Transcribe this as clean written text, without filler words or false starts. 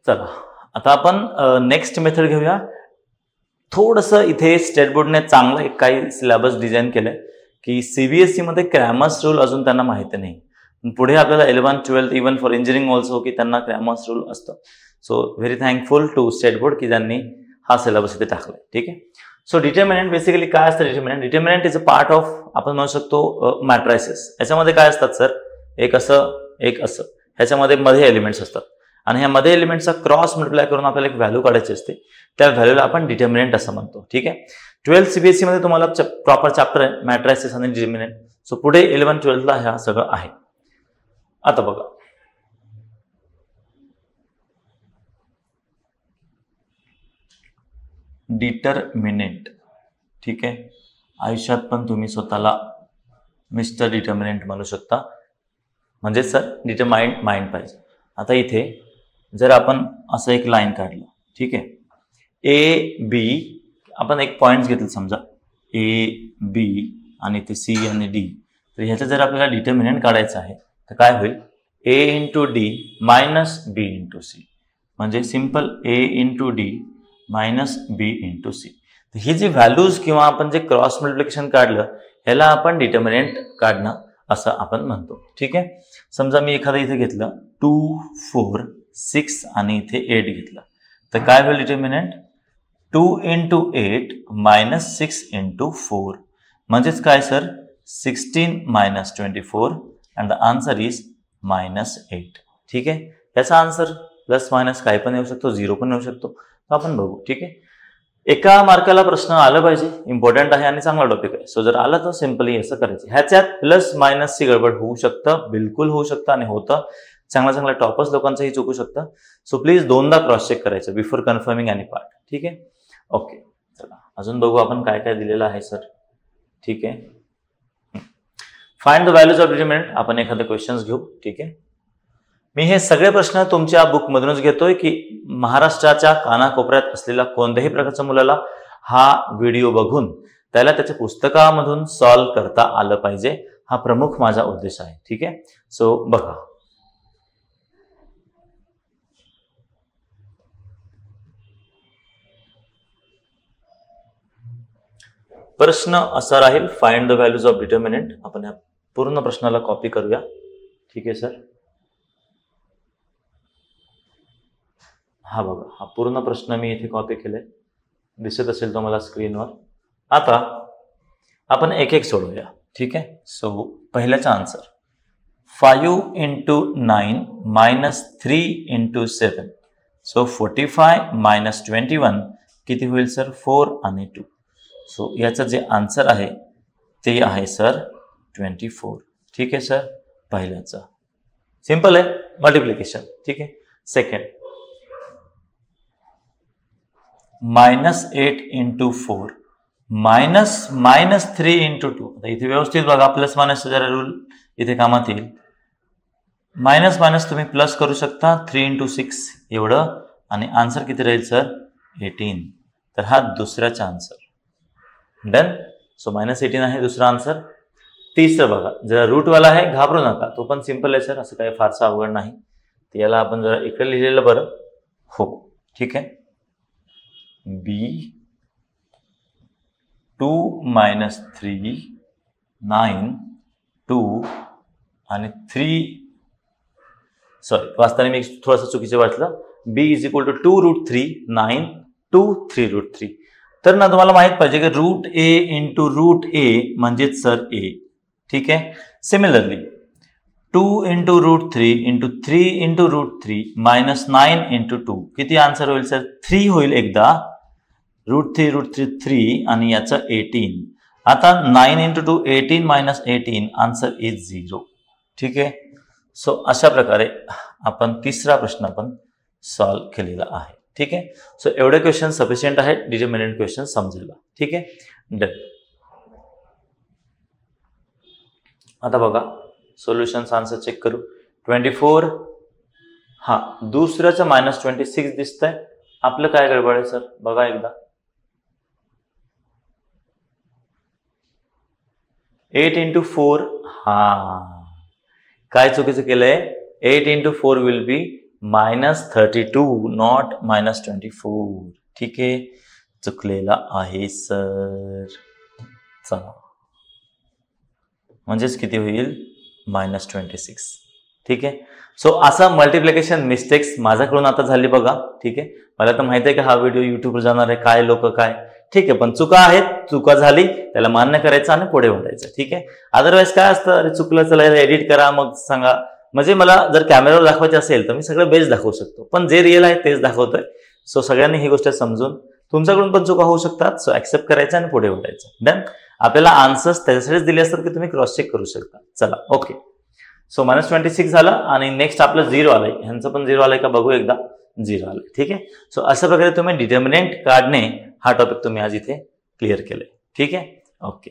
चला आता आपण नेक्स्ट मेथड घेऊया. थोडंसं इथे स्टेट बोर्डने चांगलं एक काही सिलेबस डिझाईन केलंय की सीबीएसई मध्ये क्रॅमर्स रूल अजून त्यांना माहिती नाही. पुढे आपल्याला 11-12 इव्हन फॉर इंजिनिअरिंग ऑल्सो की त्यांना क्रॅमर्स रूल असतं. So very thankful to state board की ज्यांनी हा सिलेबस इथे टाकलाय. ठीक आहे. सो डिटर्मिनंट बेसिकली काय असतं? Determinant is a part of आपण म्हणू शकतो मॅट्रायसिस. याच्यामध्ये काय असतात सर? एक असं एक असं, ह्याच्यामध्ये मध्ये एलिमेंट्स असतात आणि ह्या मध्ये एलिमेंटचा क्रॉस मल्टिप्लाय करून आपल्याला एक व्हॅल्यू काढायची असते. त्या व्हॅल्यूला आपण डिटर्मिनंट असं म्हणतो. ठीक आहे. 12 सीबीएसई मध्ये तुम्हाला प्रॉपर चॅप्टर आहे मॅट्रायसिस आणि डिटर्मिनंट. सो पुढे 11-12 ला ह्या सगळं आहे. आता बघा डिटर्मिनंट. ठीक आहे. आयुष्यात पण तुम्ही स्वतःला मिस्टर डिटर्मिनंट म्हणू शकता. म्हणजे सर डिटरमाइंड माइंड पाहिजे. आता इथे जर आपण असं एक लाईन काढलं. ठीक आहे. ए बी आपण एक पॉइंट घेतलं समजा ए बी आणि ते सी आणि डी. तर ह्याचं जर आपल्याला डिटर्मिनंट काढायचं आहे तर काय होईल? ए इंटू डी मायनस बी इंटू सी. म्हणजे सिंपल ए इंटू डी मायनस बी इंटू सी. ही जी व्हॅल्यूज किंवा आपण जे क्रॉस मल्टिप्लिकेशन काढलं ह्याला आपण डिटर्मिनंट काढणं असं आपण म्हणतो. ठीक आहे. समजा मी एखादं इथे घेतलं 2, 4, 6 आणि इथे 8 घेतलं तर काय होईल डिटर्मिनंट? 2 into 8 minus 6 into 4. म्हणजेच काय sir? 16 minus 24 and the answer is -8. ठीक आहे. याचा आन्सर प्लस मायनस काही पण येऊ शकतो, 0 पण येऊ शकतो. तर आपण बघू. ठीक आहे. एका मार्काला प्रश्न आलं पाहिजे, इम्पॉर्टंट आहे आणि चांगला टॉपिक आहे. सो जर आलं तर सिम्पली असं करायचं. ह्याच्यात प्लस मायनसची गडबड होऊ शकतं, बिलकुल होऊ शकतं आणि होतं. चांगल्या टॉपर्स लोकांचंही चुकू शकतं. सो प्लीज दोनदा क्रॉस चेक करायचं बिफोर कन्फर्मिंग एनी पार्ट. ठीक आहे. ओके. चला अजून बघू आपण काय काय दिलेलं आहे सर. ठीक आहे. Find the values of determinant. आपण एखादे क्वेश्चन्स घेऊ. ठीक आहे. मी हे सगळे प्रश्न तुमच्या बुकमधूनच घेतोय की महाराष्ट्राच्या कानाकोपऱ्यात असलेल्या कोणत्याही प्रकारच्या मुलाला हा व्हिडिओ बघून त्याला त्याच्या पुस्तकामधून सॉल्व्ह करता आलं पाहिजे. हा प्रमुख माझा उद्देश आहे. ठीक आहे. सो बघा प्रश्न असा राहील find the values of determinant. आपण या पूर्ण प्रश्नाला कॉपी करूया. ठीक आहे सर. हा बघा हा पूर्ण प्रश्न मी इथे कॉपी केलाय, दिसत असेल तुम्हाला स्क्रीनवर. आता आपण एक एक सोडवूया. ठीक आहे. सो पहिल्याचा answer 5 into 9 minus 3 into 7. So 45 minus 21 किती होईल सर? 4 आणि 2. सो याचं जे आन्सर आहे ते आहे सर 24. ठीक आहे सर. पहिल्याचं सिंपल आहे मल्टिप्लिकेशन. ठीक आहे. Second -8 into 4 minus 3 into 2. आता इथे व्यवस्थित बघा प्लस मायनस जरा रूल इथे कामात येईल. मायनस मायनस तुम्ही प्लस करू शकता. 3 इंटू 6 एवढं आणि आन्सर किती राहील सर? 18. तर हा दुसऱ्याचा आन्सर डन. सो -18 आहे दुसरा आन्सर. तिसरं बघा जरा रूटवाला आहे, घाबरू नका, तो पण सिंपल आहे सर, असं काही फारसं अवघड नाही. तर याला आपण जरा इकडे लिहिलेलं बरं. हो ठीक आहे. बी 2 मायनस 3 9 2 आणि 3 सॉरी वाचताना मी थोडंसं चुकीचं वाचलं. बी इज इक्वल टू 2√3 9 2 3√3. तर ना तुम्हाला माहित पाहिजे की रूट ए इंटू रूट ए म्हणजेच सर ए. ठीक आहे. Similarly 2 into √3 into 3 into √3 minus 9 into 2 किती आन्सर होईल सर? 3 होईल एकदा. √3 3 आणि याचं 18. आता 9 इंटू 2 18 मायनस 18 आन्सर इज 0. ठीक आहे. सो अशा प्रकारे आपण तिसरा प्रश्न आपण सॉल्व्ह केलेला आहे. ठीक आहे. सो एवढे क्वेश्चन सफिशियंट आहेत डिटर्मिनंट क्वेश्चन समजायला. ठीक आहे. डन. आता बघा सोल्युशन्स आन्सर चेक करू. 24 हा दुसऱ्याचं -26 दिसतंय. आपलं काय गडबड आहे सर? बघा एकदा. 8 इंटू 4 हा काय चुकीचं केलंय? 8 इंटू 4 विल बी -32 नॉट -24. ठीक आहे, चुकलेला आहे सर. चला, म्हणजेच किती होईल -26. ठीक आहे. सो असं मल्टिप्लिकेशन मिस्टेक्स माझ्याकडून आता झाली बघा. ठीक आहे, मला तर माहिती आहे की हा व्हिडिओ युट्यूबवर जाणार आहे, काय लोक काय. ठीक आहे, पण चुका आहेत, चुका झाली त्याला मान्य करायचं आणि पुढे वाढायचं. ठीक आहे. अदरवाईज काय असतं, अरे चुकलं चला एडिट करा मग सांगा. म्हणजे मला जर कॅमेऱ्यावर दाखवायचे असेल तर मी सगळं बेस्ट दाखवू शकतो, पण जे रिअल आहे तेच दाखवतोय. सो सगळ्यांनी ही गोष्ट समजून, तुमच्याकडून पण चुका होऊ शकतात, सो ऍक्सेप्ट करायचं आणि पुढे वाढायचं. डन. आपल्याला आन्सर्स त्याच्यासाठीच दिले असतात की तुम्ही क्रॉस चेक करू शकता. चला, ओके. सो -26 झालं आणि नेक्स्ट आपलं 0 आलंय. ह्यांचं पण 0 आलंय का बघू एकदा. 0 आलंय. ठीक आहे. सो अशा प्रकारे तुम्ही डिटर्मिनंट काढणे हा टॉपिक तुम्ही आज इथे क्लिअर केलाय. ठीक आहे. ओके.